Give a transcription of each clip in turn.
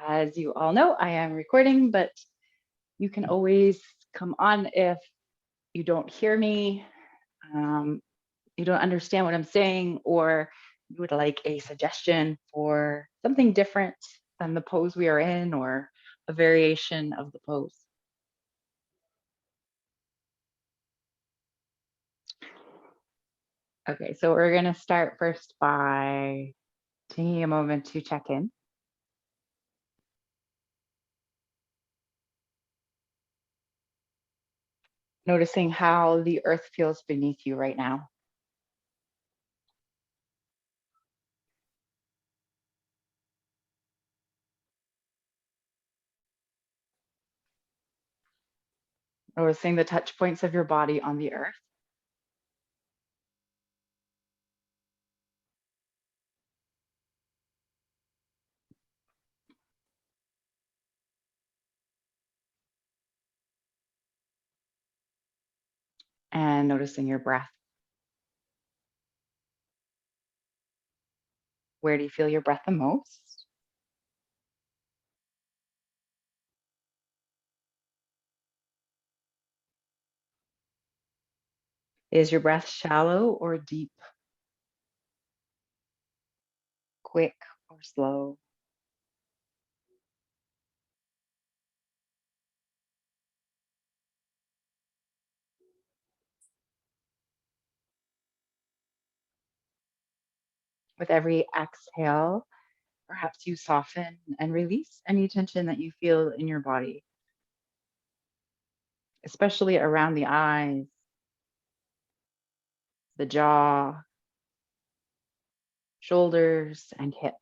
As you all know, I am recording, but you can always come on if you don't hear me, you don't understand what I'm saying, or you would like a suggestion for something different than the pose we are in or a variation of the pose. Okay, so we're going to start first by taking a moment to check in. Noticing how the earth feels beneath you right now. Noticing the touch points of your body on the earth. And noticing your breath. Where do you feel your breath the most? Is your breath shallow or deep? Quick or slow? With every exhale, perhaps you soften and release any tension that you feel in your body, especially around the eyes, the jaw, shoulders, and hips.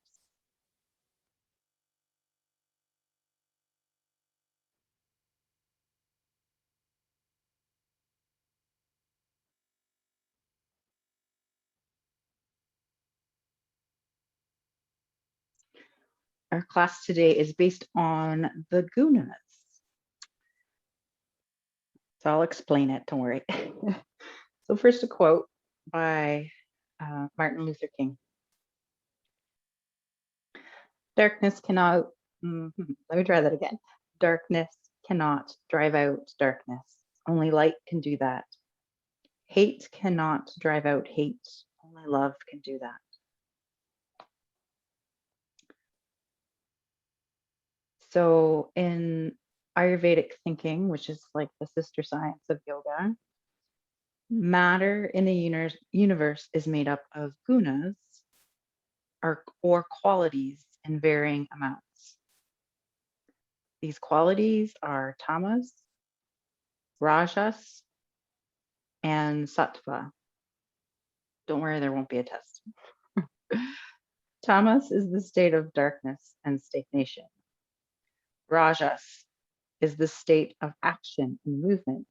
Our class today is based on the gunas. So I'll explain it, don't worry. So first a quote by Martin Luther King. Darkness cannot, let me try that again. Darkness cannot drive out darkness. Only light can do that. Hate cannot drive out hate. Only love can do that. So in Ayurvedic thinking, which is like the sister science of yoga, matter in the universe is made up of gunas, or qualities in varying amounts. These qualities are tamas, rajas, and sattva. Don't worry, there won't be a test. Tamas is the state of darkness and stagnation. Rajas is the state of action and movement.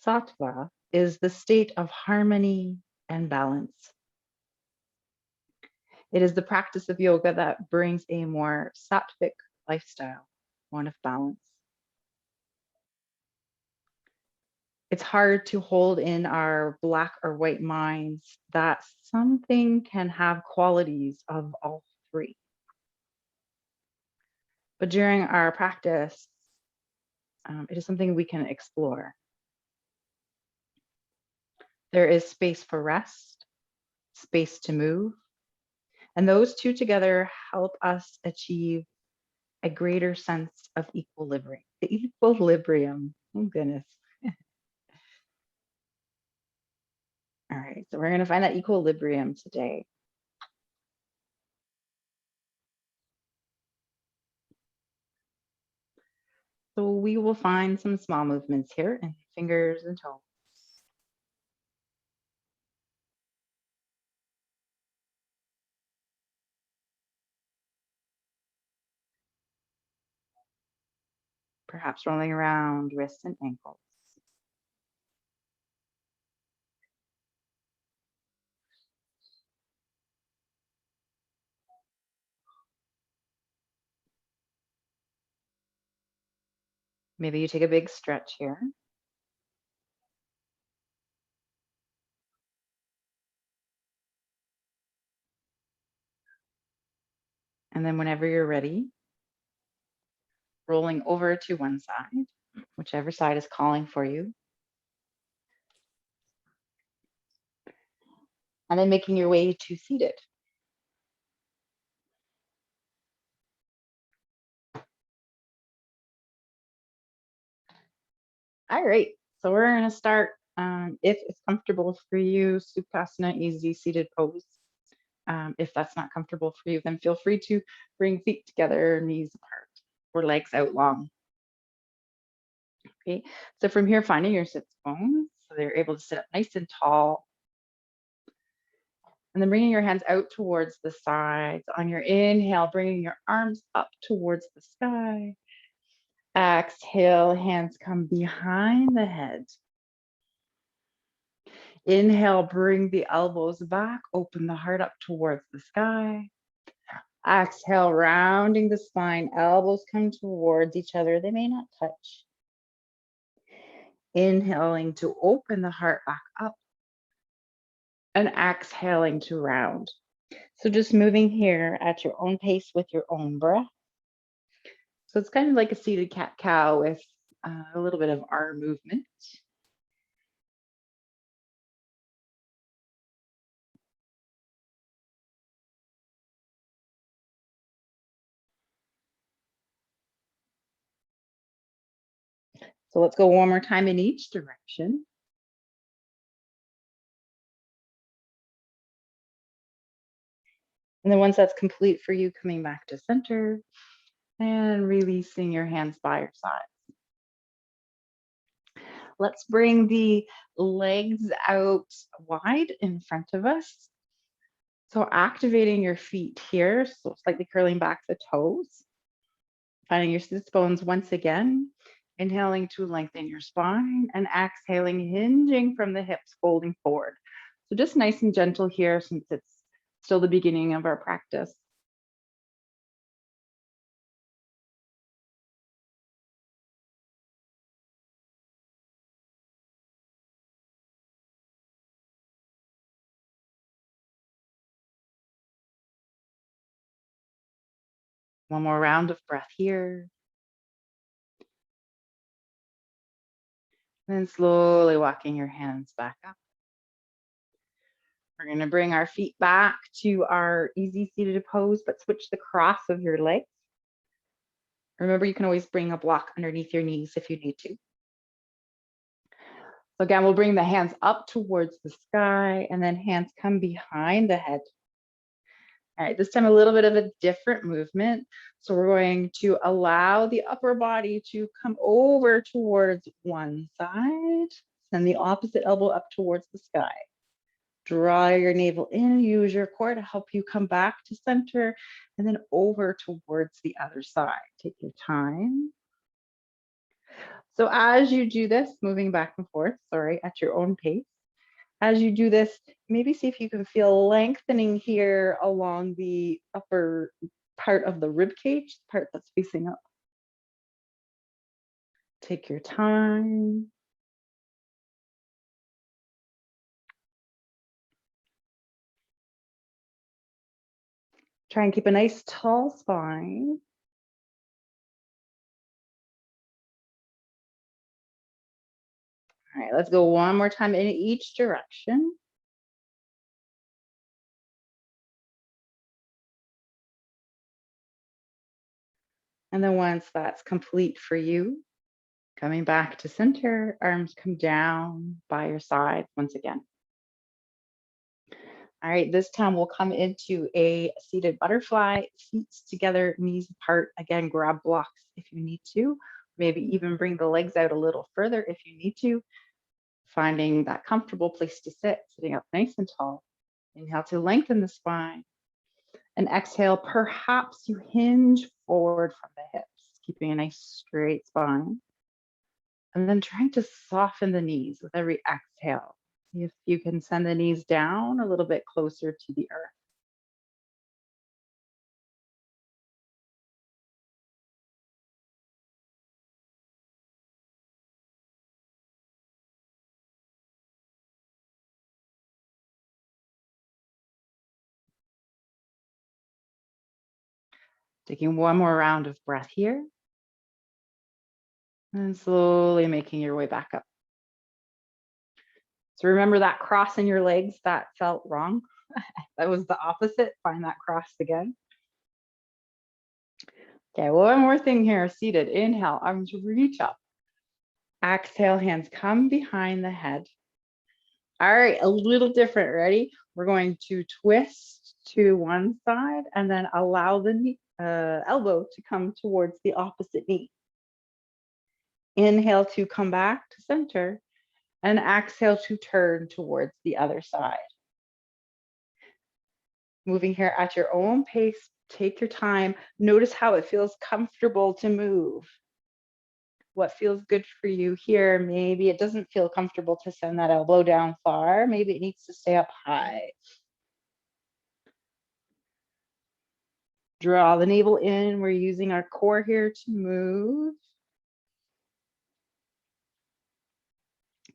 Sattva is the state of harmony and balance. It is the practice of yoga that brings a more sattvic lifestyle, one of balance. It's hard to hold in our black or white minds that something can have qualities of all three. But during our practice, it is something we can explore. There is space for rest, space to move, and those two together help us achieve a greater sense of equilibrium. The equilibrium, oh goodness. All right, so we're going to find that equilibrium today. So we will find some small movements here in fingers and toes. Perhaps rolling around wrists and ankles. Maybe you take a big stretch here. And then whenever you're ready, rolling over to one side, whichever side is calling for you. And then making your way to seated. All right, so we're going to start, if it's comfortable for you, Sukhasana, easy seated pose. If that's not comfortable for you, then feel free to bring feet together, knees apart, or legs out long. Okay, so from here, finding your sits bones, so they're able to sit up nice and tall. And then bringing your hands out towards the sides. On your inhale, bringing your arms up towards the sky. Exhale, hands come behind the head. Inhale, bring the elbows back, open the heart up towards the sky. Exhale, rounding the spine, elbows come towards each other. They may not touch. Inhaling to open the heart back up and exhaling to round. So just moving here at your own pace with your own breath. So it's kind of like a seated cat-cow with a little bit of arm movement. So let's go one more time in each direction. And then once that's complete for you, coming back to center and releasing your hands by your sides. Let's bring the legs out wide in front of us. So activating your feet here, so slightly curling back the toes. Finding your sits bones once again. Inhaling to lengthen your spine and exhaling, hinging from the hips, folding forward. So just nice and gentle here since it's still the beginning of our practice. One more round of breath here. And then slowly walking your hands back up. We're going to bring our feet back to our easy seated pose, but switch the cross of your legs. Remember, you can always bring a block underneath your knees if you need to. So again, we'll bring the hands up towards the sky and then hands come behind the head. All right, this time a little bit of a different movement. So we're going to allow the upper body to come over towards one side, send the opposite elbow up towards the sky. Draw your navel in, use your core to help you come back to center and then over towards the other side. Take your time. So as you do this, moving back and forth, at your own pace. As you do this, maybe see if you can feel lengthening here along the upper part of the rib cage, the part that's facing up. Take your time. Try and keep a nice tall spine. All right, let's go one more time in each direction. And then once that's complete for you, coming back to center, arms come down by your side once again. All right, this time we'll come into a seated butterfly, feet together, knees apart. Again, grab blocks if you need to. Maybe even bring the legs out a little further if you need to. Finding that comfortable place to sit, sitting up nice and tall. Inhale to lengthen the spine. And exhale, perhaps you hinge forward from the hips, keeping a nice straight spine. And then trying to soften the knees with every exhale. See if you can send the knees down a little bit closer to the earth. Taking one more round of breath here. And slowly making your way back up. So remember that cross in your legs that felt wrong? That was the opposite. Find that cross again. Okay, one more thing here. Seated. Inhale, arms reach up. Exhale, hands come behind the head. All right, a little different. Ready? We're going to twist to one side and then allow the knee, elbow to come towards the opposite knee. Inhale to come back to center and exhale to turn towards the other side. Moving here at your own pace, take your time. Notice how it feels comfortable to move. What feels good for you here? Maybe it doesn't feel comfortable to send that elbow down far. Maybe it needs to stay up high. Draw the navel in. We're using our core here to move.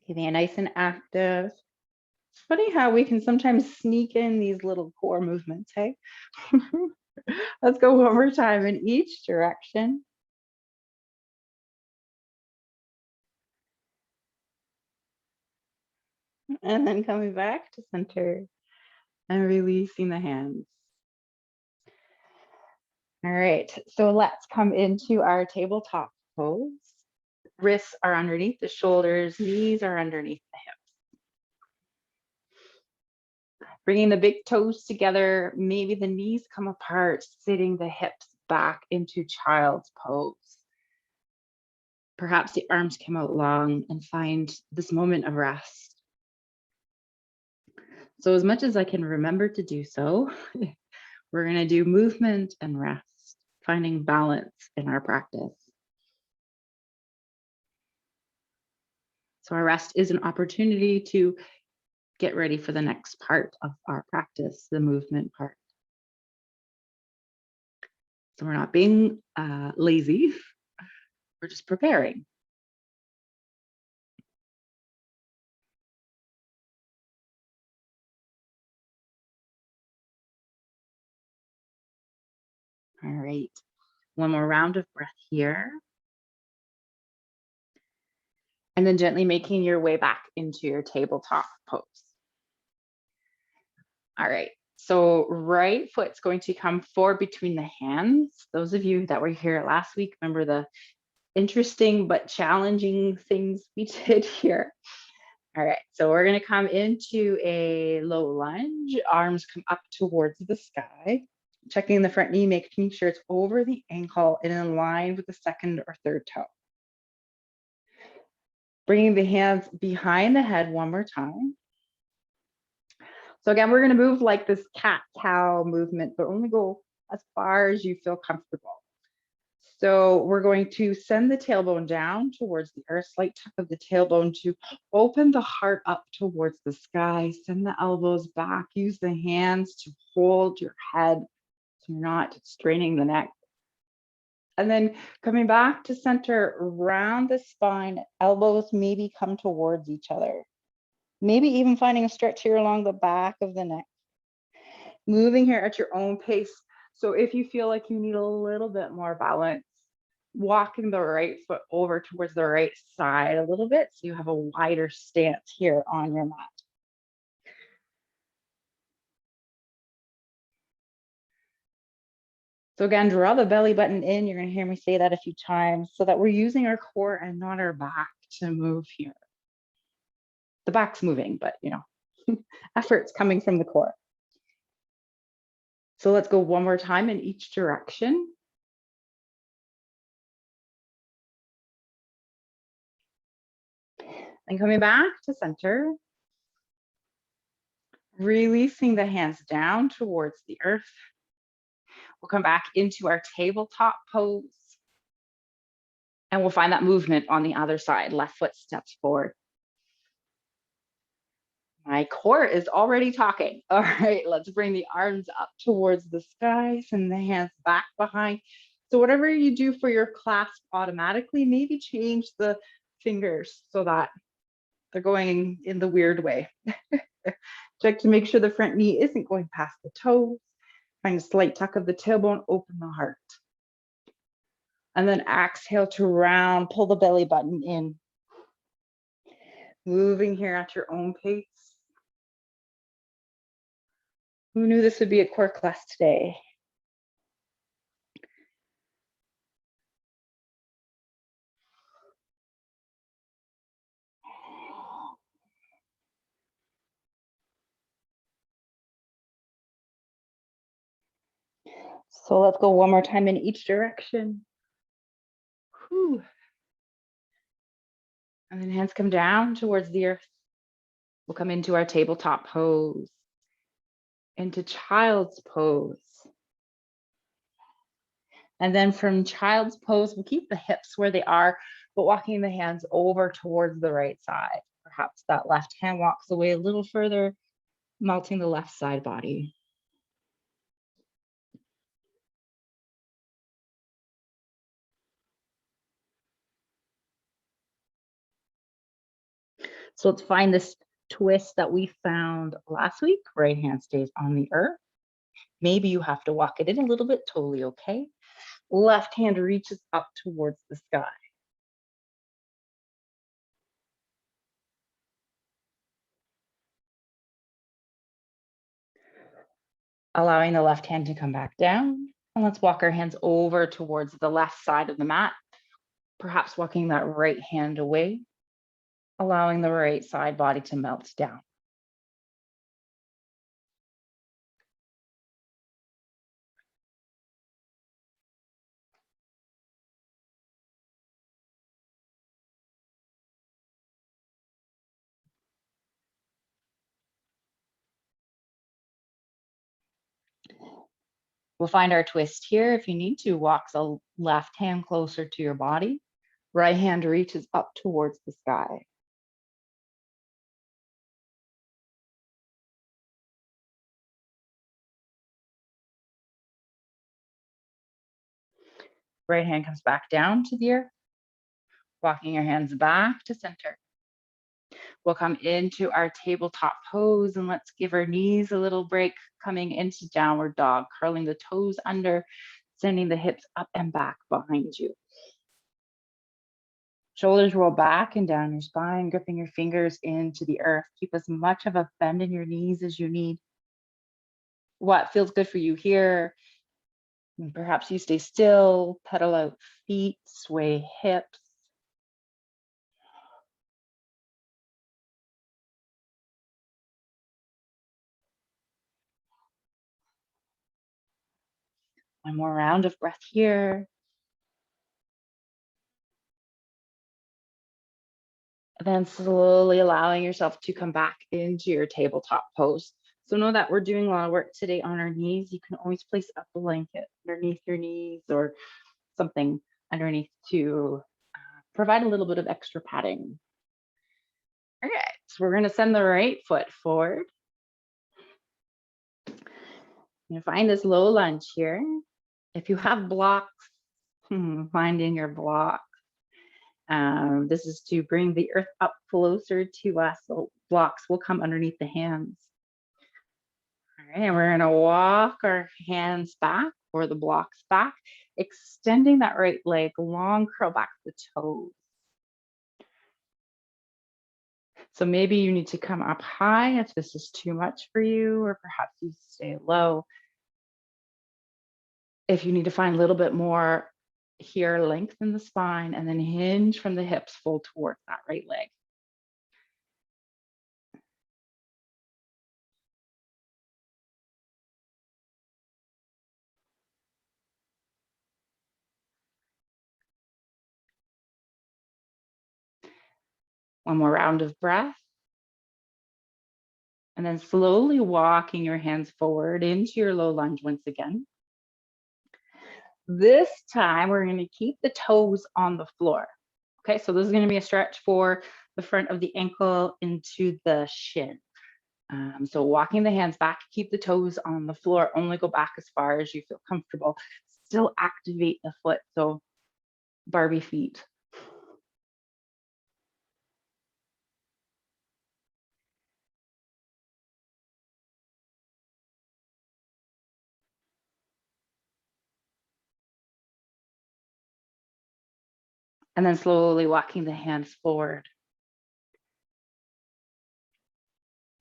Keeping it nice and active. It's funny how we can sometimes sneak in these little core movements, hey? Let's go one more time in each direction. And then coming back to center and releasing the hands. All right, so let's come into our tabletop pose. Wrists are underneath the shoulders, knees are underneath the hips. Bringing the big toes together, maybe the knees come apart, sitting the hips back into child's pose. Perhaps the arms come out long and find this moment of rest. So as much as I can remember to do so, we're going to do movement and rest, finding balance in our practice. So our rest is an opportunity to get ready for the next part of our practice, the movement part. So we're not being lazy, we're just preparing. All right, one more round of breath here. And then gently making your way back into your tabletop pose. All right, so right foot's going to come forward between the hands. Those of you that were here last week, remember the interesting but challenging things we did here. All right, so we're going to come into a low lunge. Arms come up towards the sky. Checking the front knee, making sure it's over the ankle and in line with the second or third toe. Bringing the hands behind the head one more time. So again, we're going to move like this cat-cow movement, but only go as far as you feel comfortable. So we're going to send the tailbone down towards the earth, slight tuck of the tailbone to open the heart up towards the sky, send the elbows back, use the hands to hold your head so you're not straining the neck. And then coming back to center, round the spine, elbows maybe come towards each other. Maybe even finding a stretch here along the back of the neck. Moving here at your own pace. So if you feel like you need a little bit more balance, walking the right foot over towards the right side a little bit so you have a wider stance here on your mat. So again, draw the belly button in. You're going to hear me say that a few times so that we're using our core and not our back to move here. The back's moving, but you know, effort's coming from the core. So let's go one more time in each direction. And coming back to center, releasing the hands down towards the earth. We'll come back into our tabletop pose. And we'll find that movement on the other side. Left foot steps forward. My core is already talking. All right, let's bring the arms up towards the sky, send the hands back behind. So whatever you do for your clasp automatically, maybe change the fingers so that they're going in the weird way. Check to make sure the front knee isn't going past the toes. Find a slight tuck of the tailbone, open the heart. And then exhale to round, pull the belly button in. Moving here at your own pace. Who knew this would be a core class today? So let's go one more time in each direction. Whew. And then hands come down towards the earth. We'll come into our tabletop pose, into child's pose. And then from child's pose, we'll keep the hips where they are, but walking the hands over towards the right side. Perhaps that left hand walks away a little further, melting the left side body. So let's find this twist that we found last week. Right hand stays on the earth. Maybe you have to walk it in a little bit, totally okay. Left hand reaches up towards the sky. Allowing the left hand to come back down. And let's walk our hands over towards the left side of the mat. Perhaps walking that right hand away, allowing the right side body to melt down. We'll find our twist here. If you need to, walk the left hand closer to your body. Right hand reaches up towards the sky. Right hand comes back down to the earth. Walking your hands back to center. We'll come into our tabletop pose and let's give our knees a little break, coming into downward dog, curling the toes under, sending the hips up and back behind you. Shoulders roll back and down your spine, gripping your fingers into the earth. Keep as much of a bend in your knees as you need. What feels good for you here? And perhaps you stay still, pedal out feet, sway hips. One more round of breath here. Then slowly allowing yourself to come back into your tabletop pose. So know that we're doing a lot of work today on our knees. You can always place a blanket underneath your knees or something underneath to provide a little bit of extra padding. All right, so we're going to send the right foot forward. You find this low lunge here. If you have blocks, finding your block. This is to bring the earth up closer to us. So blocks will come underneath the hands. All right, and we're going to walk our hands back or the blocks back, extending that right leg, long curl back the toes. So maybe you need to come up high if this is too much for you, or perhaps you stay low. If you need to find a little bit more here, lengthen the spine and then hinge from the hips, fold towards that right leg. One more round of breath. And then slowly walking your hands forward into your low lunge once again. This time we're going to keep the toes on the floor. Okay, so this is going to be a stretch for the front of the ankle into the shin. So walking the hands back, keep the toes on the floor, only go back as far as you feel comfortable. Still activate the foot, so Barbie feet. And then slowly walking the hands forward.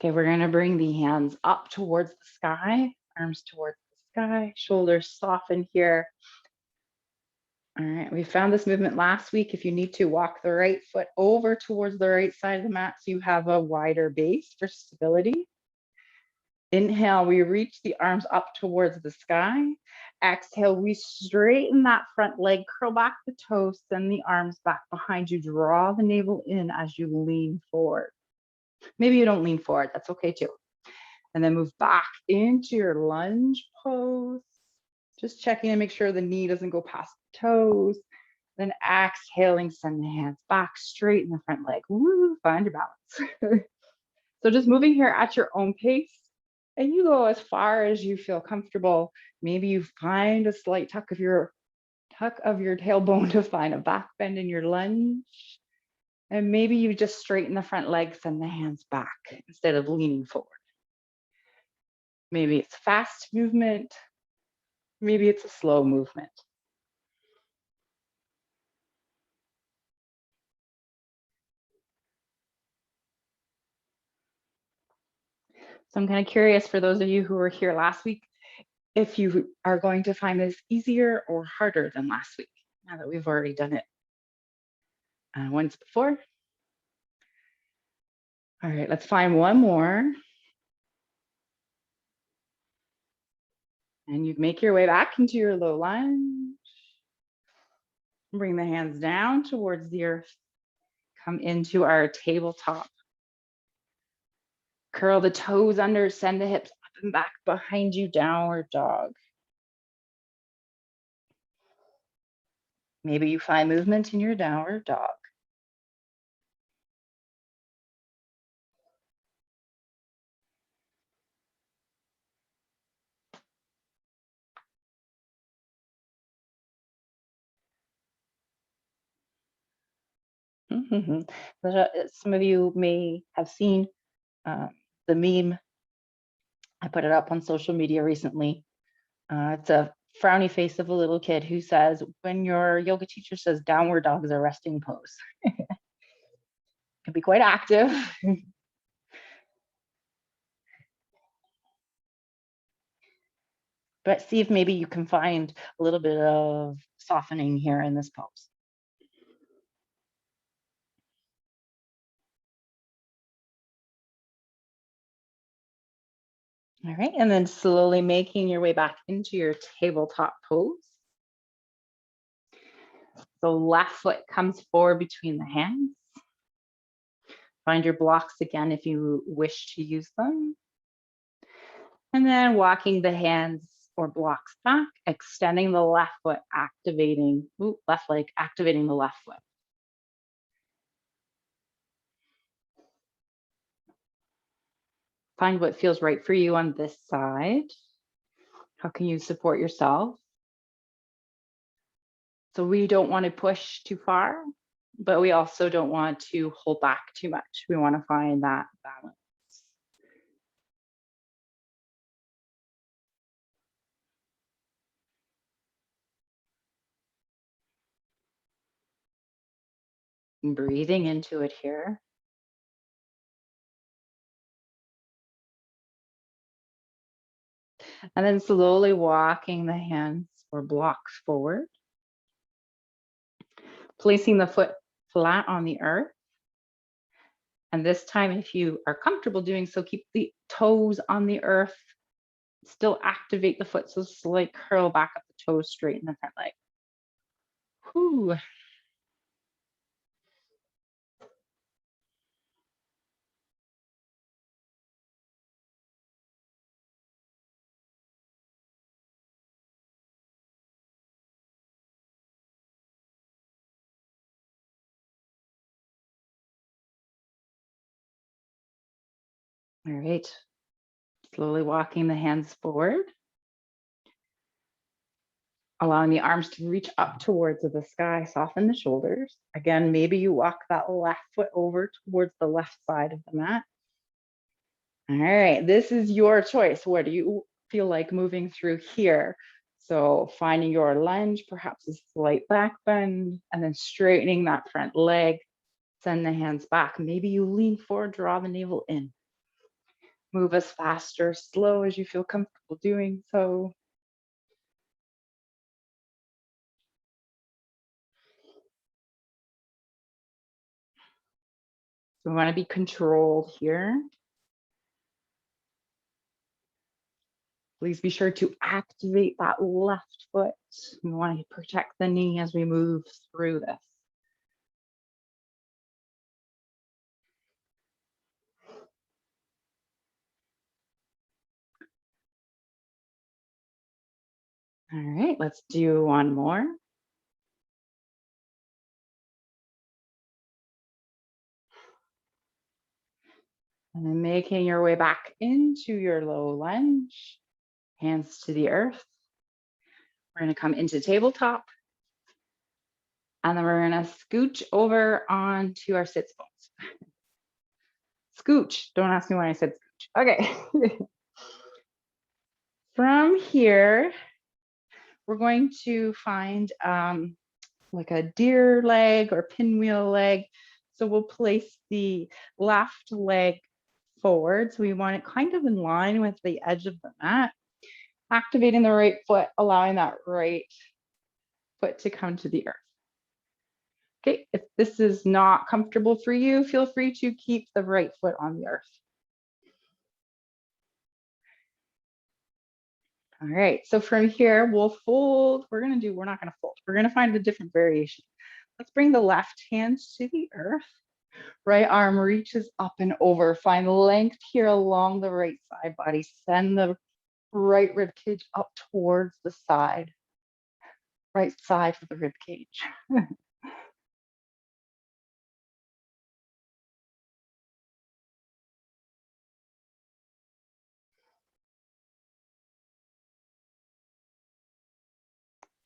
Okay, we're going to bring the hands up towards the sky, arms towards the sky, shoulders soften here. All right, we found this movement last week. If you need to, walk the right foot over towards the right side of the mat so you have a wider base for stability. Inhale, we reach the arms up towards the sky. Exhale, we straighten that front leg, curl back the toes, send the arms back behind you, draw the navel in as you lean forward. Maybe you don't lean forward, that's okay too. And then move back into your lunge pose. Just checking to make sure the knee doesn't go past the toes. Then exhaling, send the hands back, straighten the front leg. Woo, find your balance. So just moving here at your own pace. And you go as far as you feel comfortable. Maybe you find a slight tuck of your tailbone to find a back bend in your lunge. And maybe you just straighten the front leg, send the hands back instead of leaning forward. Maybe it's fast movement. Maybe it's a slow movement. So I'm kind of curious for those of you who were here last week, if you are going to find this easier or harder than last week, now that we've already done it once before. All right, let's find one more. And you make your way back into your low lunge. Bring the hands down towards the earth. Come into our tabletop. Curl the toes under, send the hips up and back behind you, downward dog. Maybe you find movement in your downward dog. Some of you may have seen the meme. I put it up on social media recently. It's a frowny face of a little kid who says, when your yoga teacher says downward dog is a resting pose. It can be quite active. But see if maybe you can find a little bit of softening here in this pose. All right, and then slowly making your way back into your tabletop pose. So left foot comes forward between the hands. Find your blocks again if you wish to use them. And then walking the hands or blocks back, extending the left foot, activating, left leg, activating the left foot. Find what feels right for you on this side. How can you support yourself? So we don't want to push too far, but we also don't want to hold back too much. We want to find that balance. Breathing into it here. And then slowly walking the hands or blocks forward. Placing the foot flat on the earth. And this time, if you are comfortable doing so, keep the toes on the earth. Still activate the foot. So slight curl back up the toes, straighten the front leg. Whew. All right. Slowly walking the hands forward. Allowing the arms to reach up towards the sky, soften the shoulders. Again, maybe you walk that left foot over towards the left side of the mat. All right, this is your choice. What do you feel like moving through here? So finding your lunge, perhaps a slight back bend, and then straightening that front leg. Send the hands back. Maybe you lean forward, draw the navel in. Move as fast or slow as you feel comfortable doing so. So we want to be controlled here. Please be sure to activate that left foot. We want to protect the knee as we move through this. All right, let's do one more. And then making your way back into your low lunge, hands to the earth. We're going to come into tabletop. And then we're going to scooch over onto our sits bones. Scooch. Don't ask me why I said scooch. Okay. From here, we're going to find like a deer leg or pinwheel leg. So we'll place the left leg forward. So we want it kind of in line with the edge of the mat. Activating the right foot, allowing that right foot to come to the earth. Okay, if this is not comfortable for you, feel free to keep the right foot on the earth. All right, so from here, we'll fold. We're not gonna fold. We're gonna find a different variation. Let's bring the left hand to the earth. Right arm reaches up and over. Find length here along the right side body. Send the right rib cage up towards the side. Right side of the rib cage.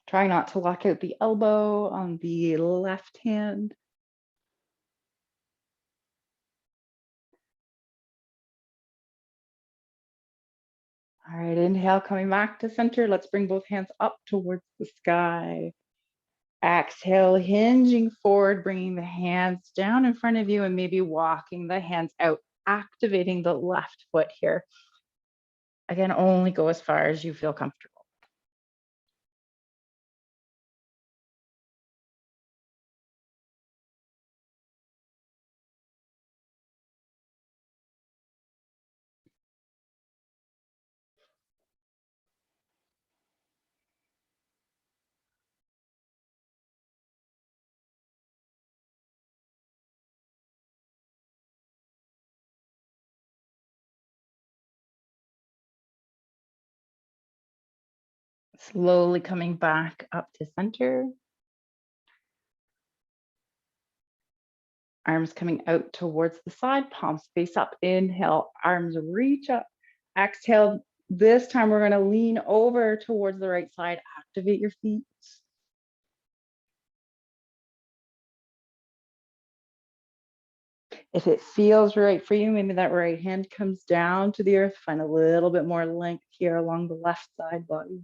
Try not to lock out the elbow on the left hand. All right, inhale, coming back to center. Let's bring both hands up towards the sky. Exhale, hinging forward, bringing the hands down in front of you and maybe walking the hands out, activating the left foot here. Again, only go as far as you feel comfortable. Slowly coming back up to center. Arms coming out towards the side, palms face up. Inhale, arms reach up. Exhale, this time we're going to lean over towards the right side. Activate your feet. If it feels right for you, maybe that right hand comes down to the earth. Find a little bit more length here along the left side body.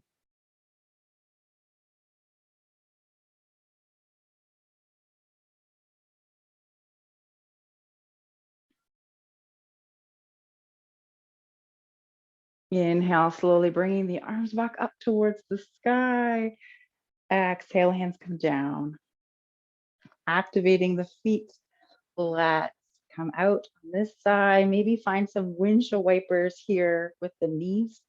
Inhale, slowly bringing the arms back up towards the sky. Exhale, hands come down. Activating the feet. Let's come out on this side. Maybe find some windshield wipers here with the knees.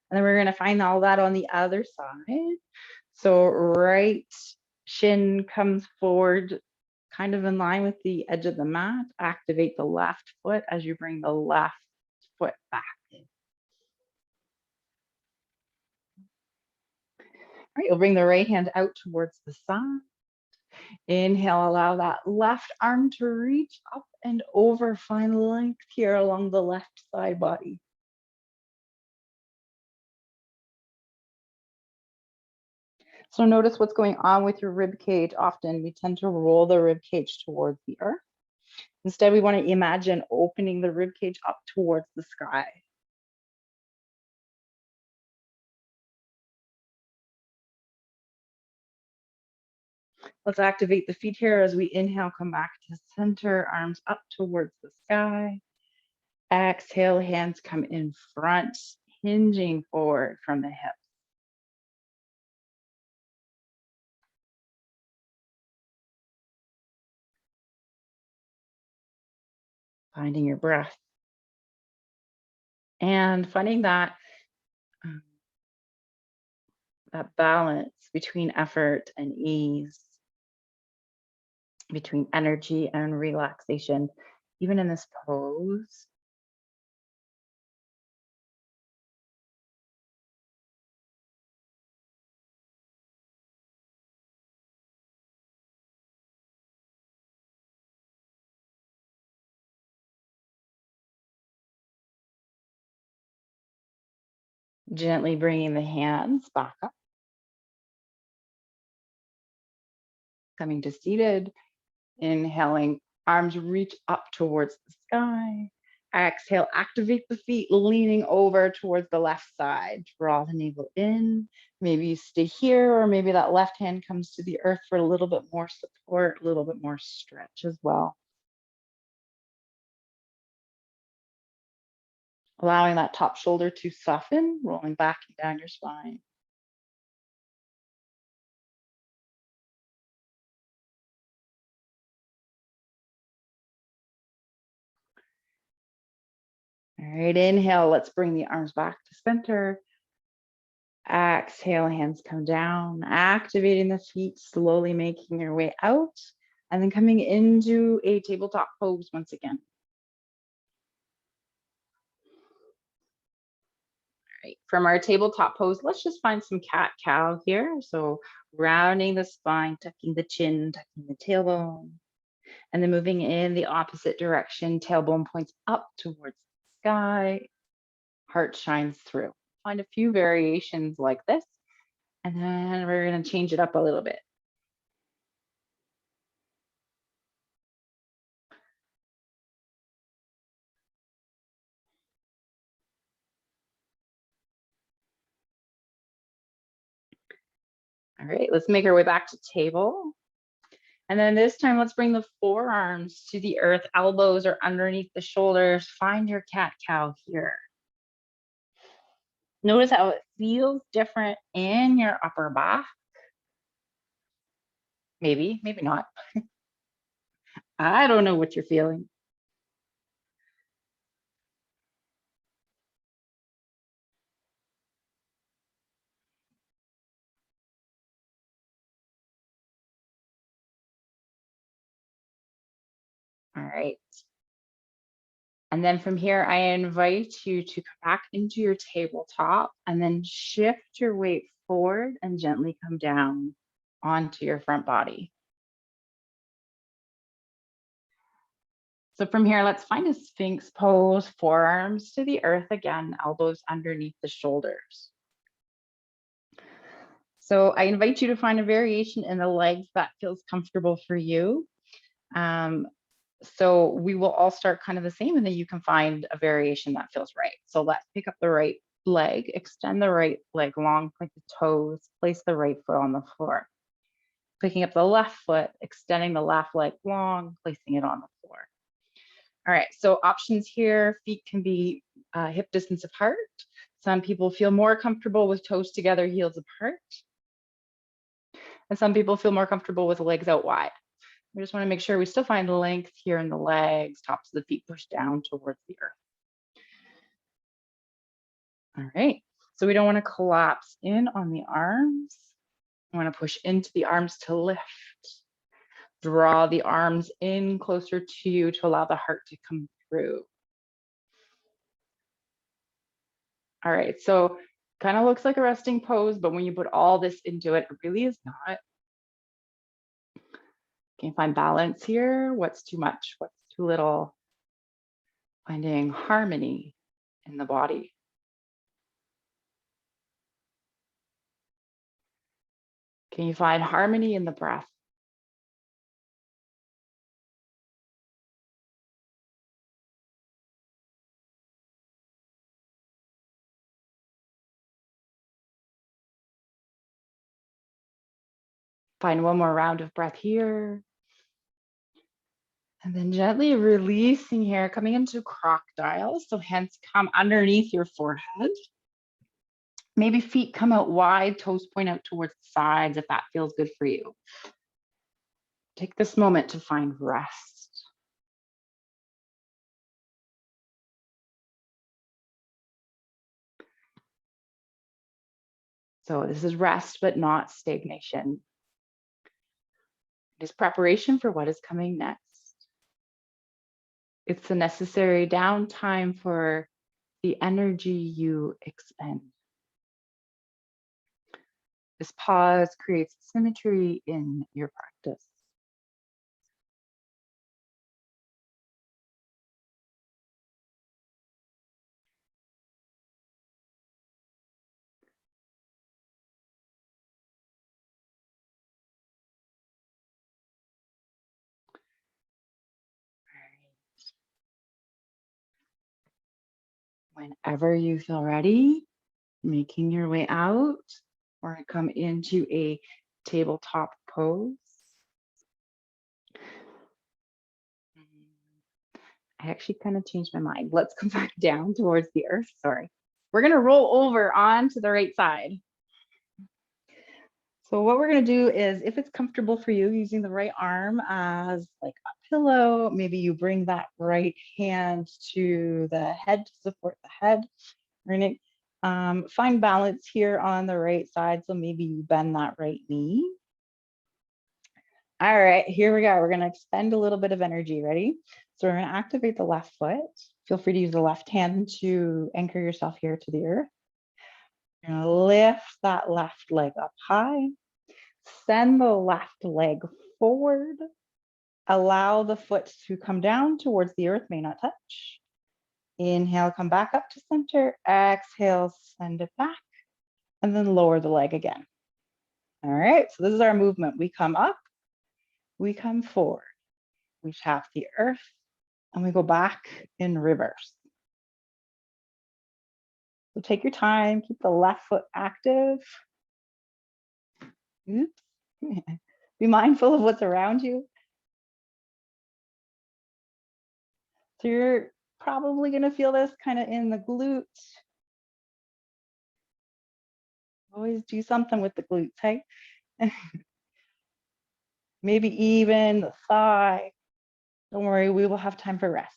And then we're going to find all that on the other side. So right shin comes forward, kind of in line with the edge of the mat. Activate the left foot as you bring the left foot back. All right, you'll bring the right hand out towards the side. Inhale, allow that left arm to reach up and over. Find length here along the left side body. So notice what's going on with your rib cage. Often we tend to roll the rib cage towards the earth. Instead, we want to imagine opening the rib cage up towards the sky. Let's activate the feet here as we inhale, come back to center, arms up towards the sky. Exhale, hands come in front, hinging forward from the hips. Finding your breath. And finding that balance between effort and ease, between energy and relaxation, even in this pose. Gently bringing the hands back up, coming to seated, inhaling, arms reach up towards the sky. Exhale, activate the feet, leaning over towards the left side. Draw the navel in. Maybe you stay here, or maybe that left hand comes to the earth for a little bit more support, a little bit more stretch as well. Allowing that top shoulder to soften, rolling back and down your spine. All right, inhale, let's bring the arms back to center. Exhale, hands come down, activating the feet, slowly making your way out, and then coming into a tabletop pose once again. All right, from our tabletop pose, let's just find some cat-cow here. So rounding the spine, tucking the chin, tucking the tailbone, and then moving in the opposite direction. Tailbone points up towards the sky, heart shines through. Find a few variations like this, and then we're going to change it up a little bit. All right, let's make our way back to table. And then this time, let's bring the forearms to the earth. Elbows are underneath the shoulders. Find your cat-cow here. Notice how it feels different in your upper back. Maybe, maybe not. I don't know what you're feeling. All right. And then from here, I invite you to come back into your tabletop and then shift your weight forward and gently come down onto your front body. So from here, let's find a Sphinx pose, forearms to the earth again, elbows underneath the shoulders. So I invite you to find a variation in the legs that feels comfortable for you. So we will all start kind of the same, and then you can find a variation that feels right. So let's pick up the right leg, extend the right leg long, point the toes, place the right foot on the floor. Picking up the left foot, extending the left leg long, placing it on the floor. All right, so options here, feet can be hip distance apart. Some people feel more comfortable with toes together, heels apart. And some people feel more comfortable with legs out wide. We just wanna make sure we still find length here in the legs, tops of the feet push down towards the earth. All right, so we don't wanna collapse in on the arms. We wanna push into the arms to lift. Draw the arms in closer to you to allow the heart to come through. All right, so kind of looks like a resting pose, but when you put all this into it, it really is not. Can you find balance here? What's too much? What's too little? Finding harmony in the body. Can you find harmony in the breath? Find one more round of breath here. And then gently releasing here, coming into crocodile. So hands come underneath your forehead. Maybe feet come out wide, toes point out towards the sides if that feels good for you. Take this moment to find rest. So this is rest, but not stagnation. It is preparation for what is coming next. It's the necessary downtime for the energy you expend. This pause creates symmetry in your practice. Whenever you feel ready, making your way out, or come into a tabletop pose. I actually kind of changed my mind. Let's come back down towards the earth. Sorry. We're going to roll over onto the right side. So what we're going to do is, if it's comfortable for you, using the right arm as like a pillow, maybe you bring that right hand to the head to support the head. We're going to find balance here on the right side. So maybe you bend that right knee. All right, here we go. We're going to expend a little bit of energy. Ready? So we're going to activate the left foot. Feel free to use the left hand to anchor yourself here to the earth. You're going to lift that left leg up high. Send the left leg forward. Allow the foot to come down towards the earth, may not touch. Inhale, come back up to center. Exhale, send it back. And then lower the leg again. All right, so this is our movement. We come up, we come forward. We tap the earth, and we go back in reverse. So take your time, keep the left foot active. Oops. Be mindful of what's around you. So you're probably going to feel this kind of in the glutes. Always do something with the glutes, hey? Maybe even the thigh. Don't worry, we will have time for rest.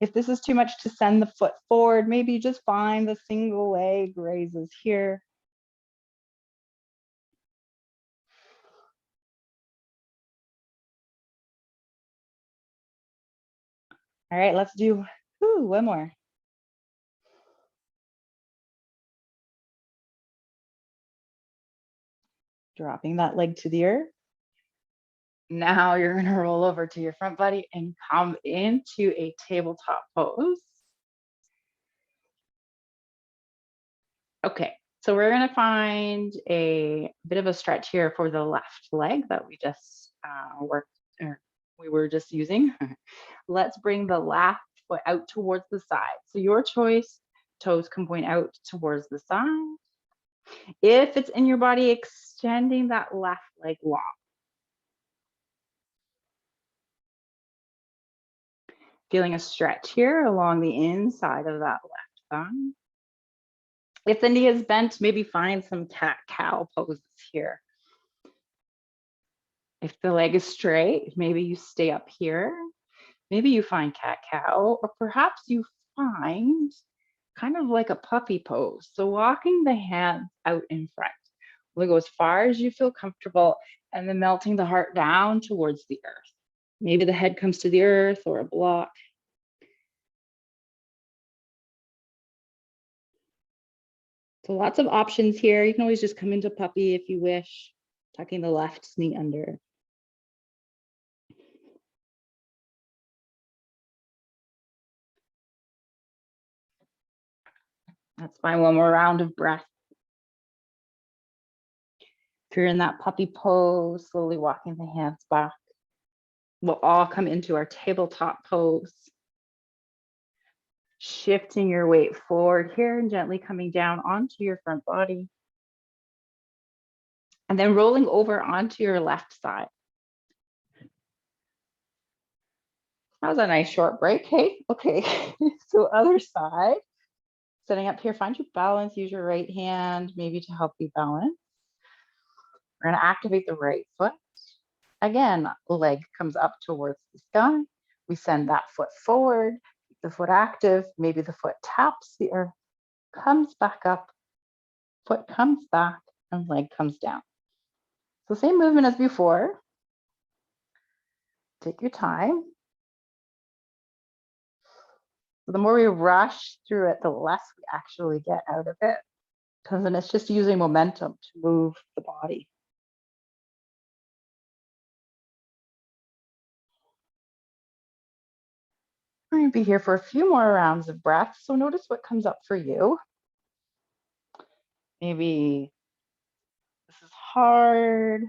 If this is too much to send the foot forward, maybe just find the single leg raises here. All right, let's do one more. Dropping that leg to the earth. Now you're going to roll over to your front body and come into a tabletop pose. Okay, so we're going to find a bit of a stretch here for the left leg that we just we were just using. Let's bring the left foot out towards the side. So your choice, toes can point out towards the side. If it's in your body, extending that left leg long. Feeling a stretch here along the inside of that left thigh. If the knee is bent, maybe find some cat-cow poses here. If the leg is straight, maybe you stay up here. Maybe you find cat-cow, or perhaps you find kind of like a puppy pose. So walking the hands out in front. We'll go as far as you feel comfortable, and then melting the heart down towards the earth. Maybe the head comes to the earth or a block. So lots of options here. You can always just come into puppy if you wish, tucking the left knee under. That's fine. One more round of breath. If you're in that puppy pose, slowly walking the hands back. We'll all come into our tabletop pose. Shifting your weight forward here and gently coming down onto your front body. And then rolling over onto your left side. That was a nice short break, hey? Okay, so other side. Sitting up here, find your balance, use your right hand maybe to help you balance. We're gonna activate the right foot. Again, leg comes up towards the sky. We send that foot forward, keep the foot active. Maybe the foot taps the earth, comes back up, foot comes back, and leg comes down. So same movement as before. Take your time. So the more we rush through it, the less we actually get out of it, because then it's just using momentum to move the body. We're going to be here for a few more rounds of breath. So notice what comes up for you. Maybe this is hard.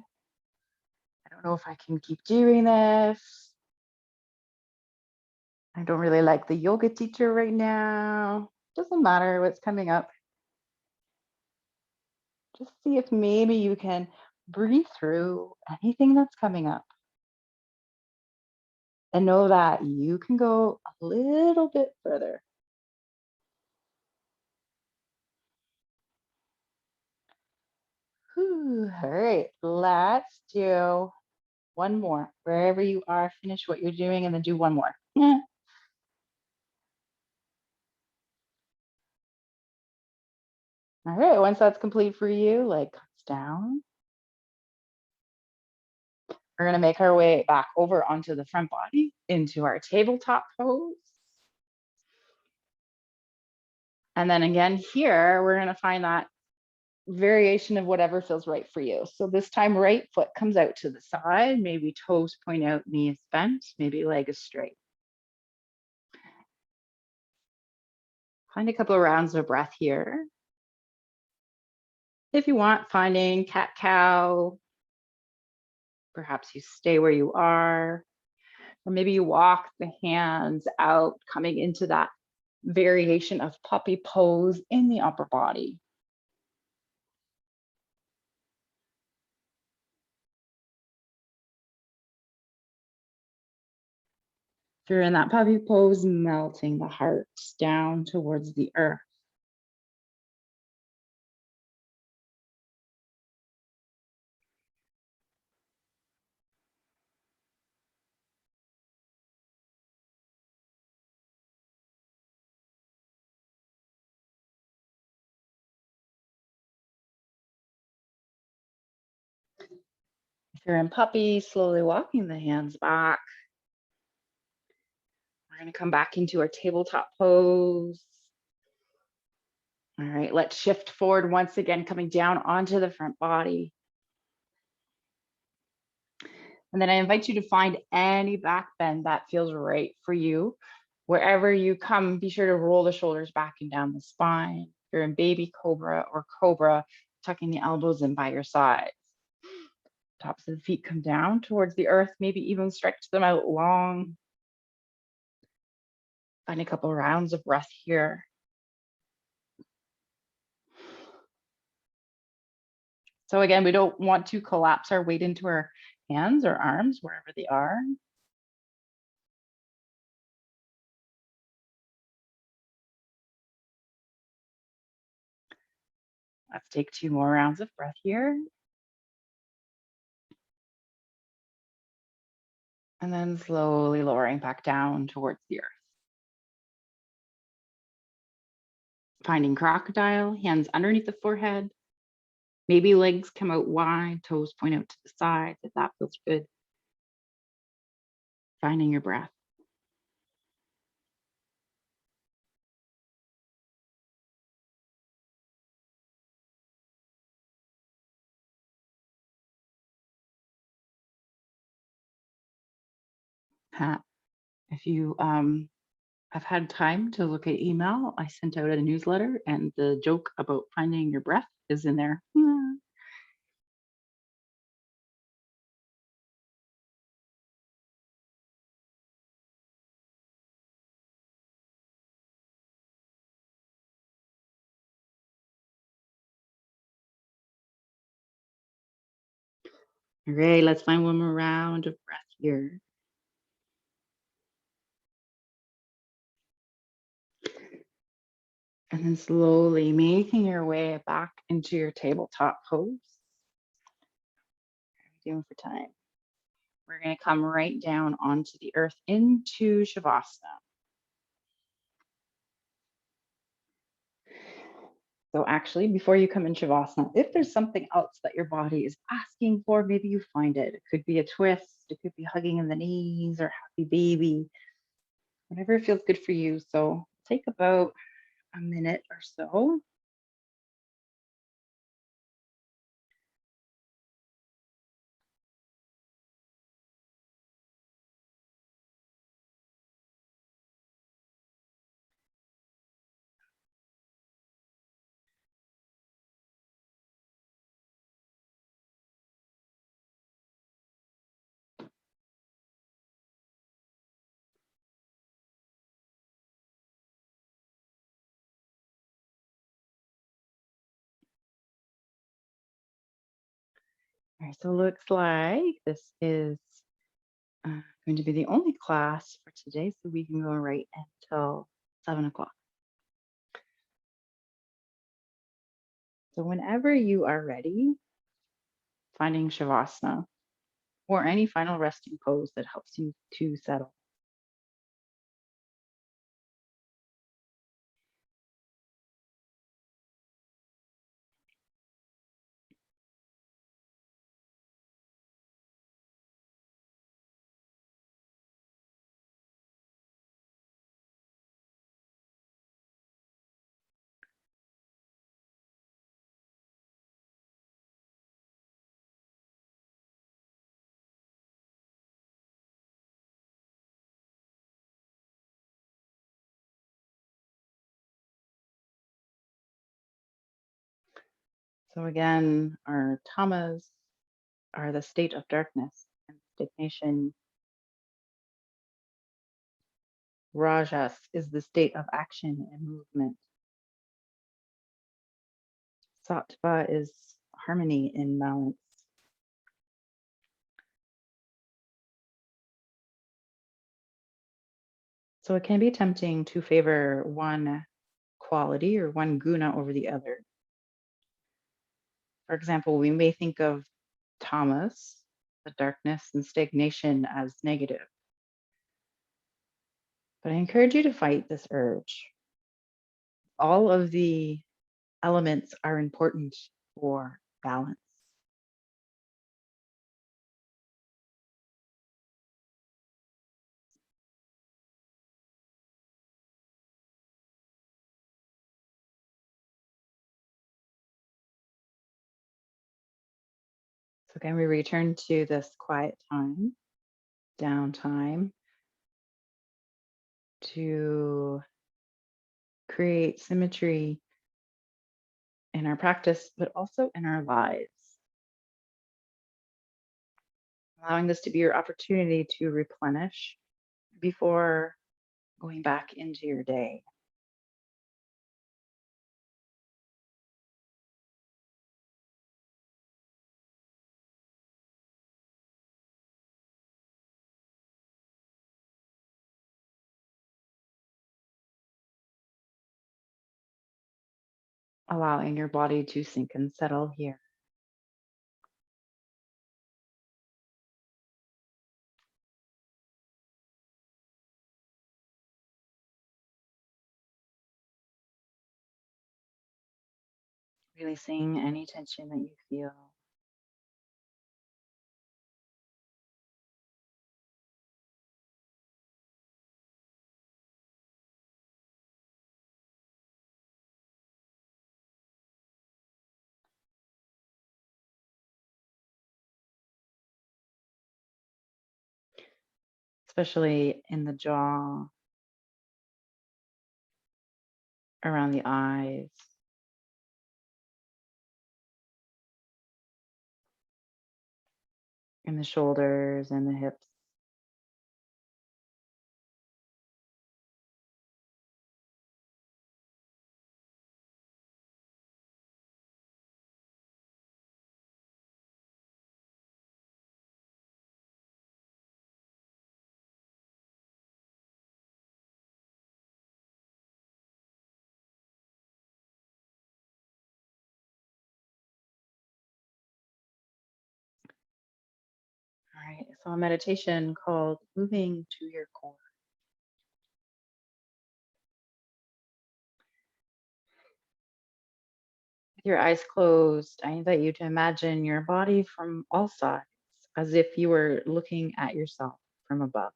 I don't know if I can keep doing this. I don't really like the yoga teacher right now. Doesn't matter what's coming up. Just see if maybe you can breathe through anything that's coming up. And know that you can go a little bit further. Whew. All right, let's do one more. Wherever you are, finish what you're doing and then do one more. All right, once that's complete for you, leg comes down. We're gonna make our way back over onto the front body into our tabletop pose. And then again here, we're gonna find that variation of whatever feels right for you. So this time, right foot comes out to the side, maybe toes point out, knees bent, maybe leg is straight. Find a couple of rounds of breath here. If you want, finding cat-cow, perhaps you stay where you are, or maybe you walk the hands out, coming into that variation of puppy pose in the upper body. If you're in that puppy pose, melting the heart down towards the earth. If you're in puppy, slowly walking the hands back. We're going to come back into our tabletop pose. All right, let's shift forward once again, coming down onto the front body. And then I invite you to find any back bend that feels right for you. Wherever you come, be sure to roll the shoulders back and down the spine. If you're in baby cobra or cobra, tucking the elbows in by your sides. Tops of the feet come down towards the earth, maybe even stretch them out long. Find a couple rounds of breath here. So again, we don't want to collapse our weight into our hands or arms, wherever they are. Let's take 2 more rounds of breath here. And then slowly lowering back down towards the earth. Finding crocodile, hands underneath the forehead. Maybe legs come out wide, toes point out to the sides if that feels good. Finding your breath. If you have had time to look at email, I sent out a newsletter and the joke about finding your breath is in there. All right, let's find one more round of breath here. And then slowly making your way back into your tabletop pose. How are we doing for time? We're going to come right down onto the earth into Shavasana. So actually, before you come in Shavasana, if there's something else that your body is asking for, maybe you find it. It could be a twist, it could be hugging in the knees or happy baby, whatever feels good for you. So take about a minute or so. All right, so it looks like this is going to be the only class for today, so we can go right until 7 o'clock. So whenever you are ready, finding Shavasana or any final resting pose that helps you to settle. So again, our tamas are the state of darkness and stagnation. Rajas is the state of action and movement. Sattva is harmony and balance. So it can be tempting to favor one quality or one guna over the other. For example, we may think of tamas, the darkness and stagnation, as negative. But I encourage you to fight this urge. All of the elements are important for balance. So again, we return to this quiet time, downtime, to create symmetry in our practice, but also in our lives. Allowing this to be your opportunity to replenish before going back into your day. Allowing your body to sink and settle here. Releasing any tension that you feel. Especially in the jaw, around the eyes, in the shoulders and the hips. Right. So a meditation called moving to your core. With your eyes closed, I invite you to imagine your body from all sides, as if you were looking at yourself from above.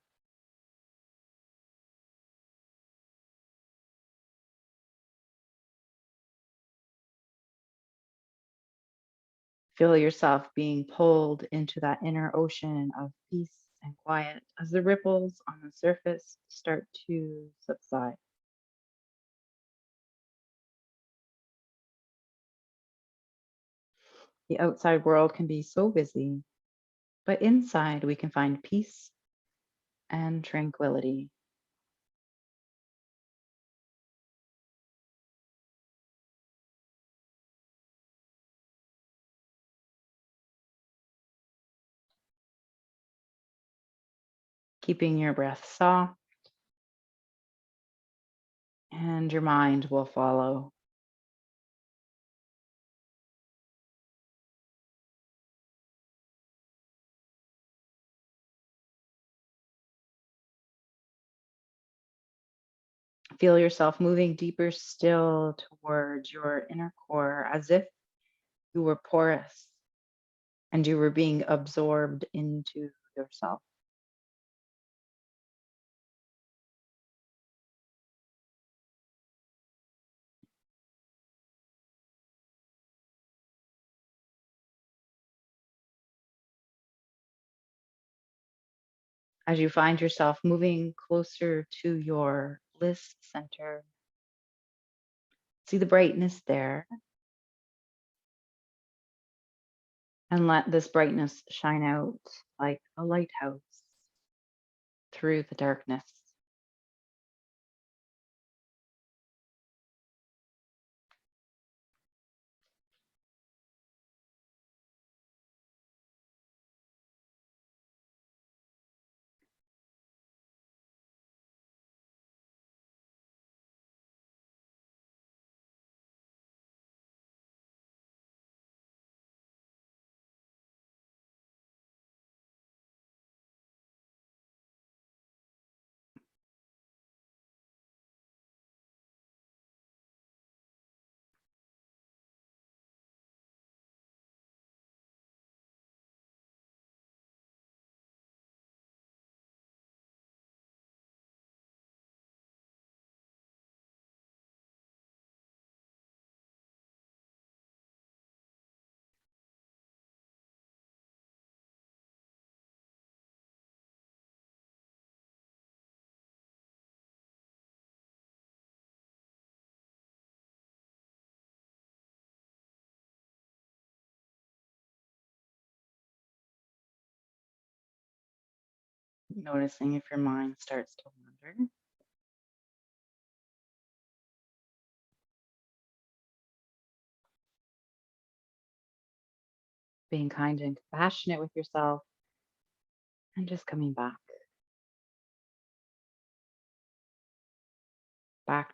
Feel yourself being pulled into that inner ocean of peace and quiet as the ripples on the surface start to subside. The outside world can be so busy, but inside we can find peace and tranquility. Keeping your breath soft, and your mind will follow. Feel yourself moving deeper still towards your inner core as if you were porous and you were being absorbed into yourself. As you find yourself moving closer to your bliss center, see the brightness there and let this brightness shine out like a lighthouse through the darkness. Noticing if your mind starts to wander, being kind and compassionate with yourself, and just coming back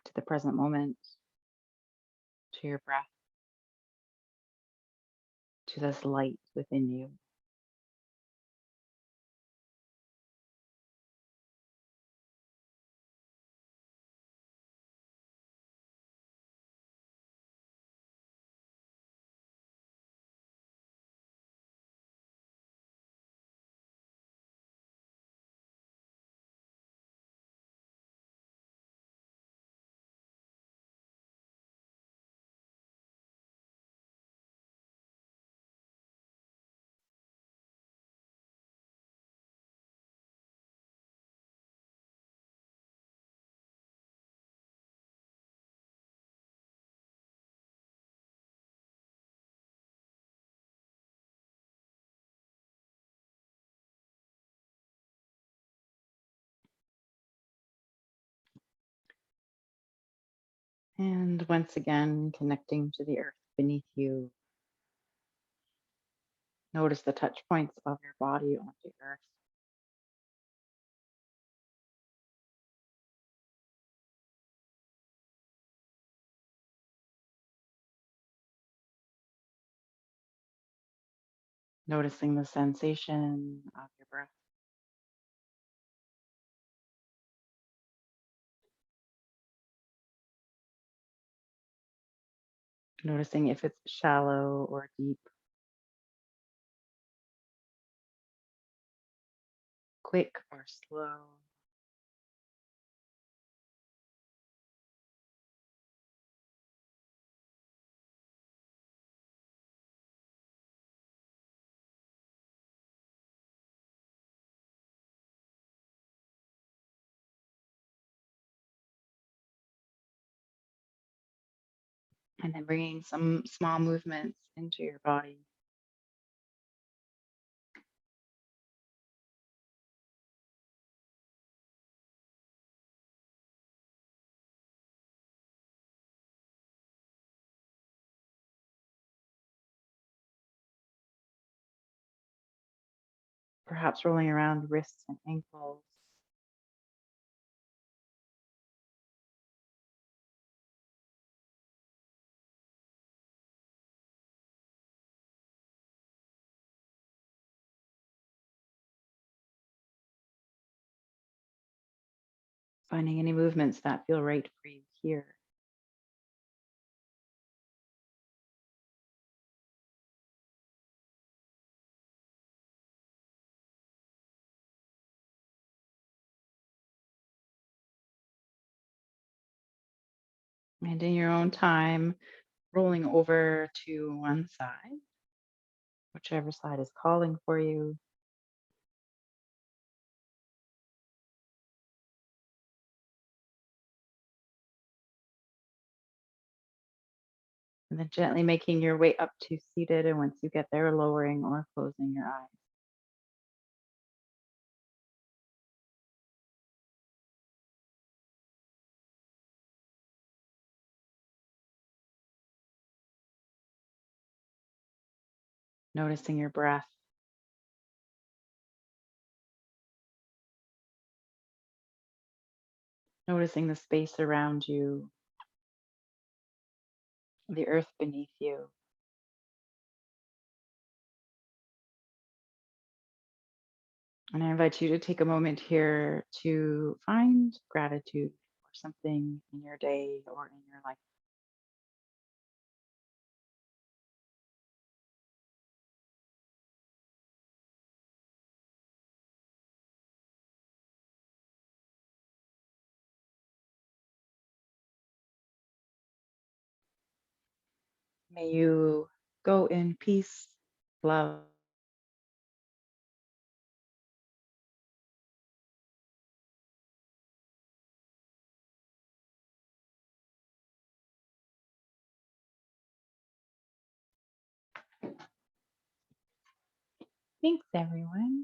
to the present moment, to your breath, to this light within you. And once again, connecting to the earth beneath you. Notice the touch points of your body on the earth. Noticing the sensation of your breath. Noticing if it's shallow or deep, quick or slow. And then bringing some small movements into your body. Perhaps rolling around wrists and ankles. Finding any movements that feel right for you here. And in your own time, rolling over to one side, whichever side is calling for you. And then gently making your way up to seated. And once you get there, lowering or closing your eyes. Noticing your breath. Noticing the space around you, the earth beneath you. And I invite you to take a moment here to find gratitude for something in your day or in your life. May you go in peace, love. Thanks, everyone.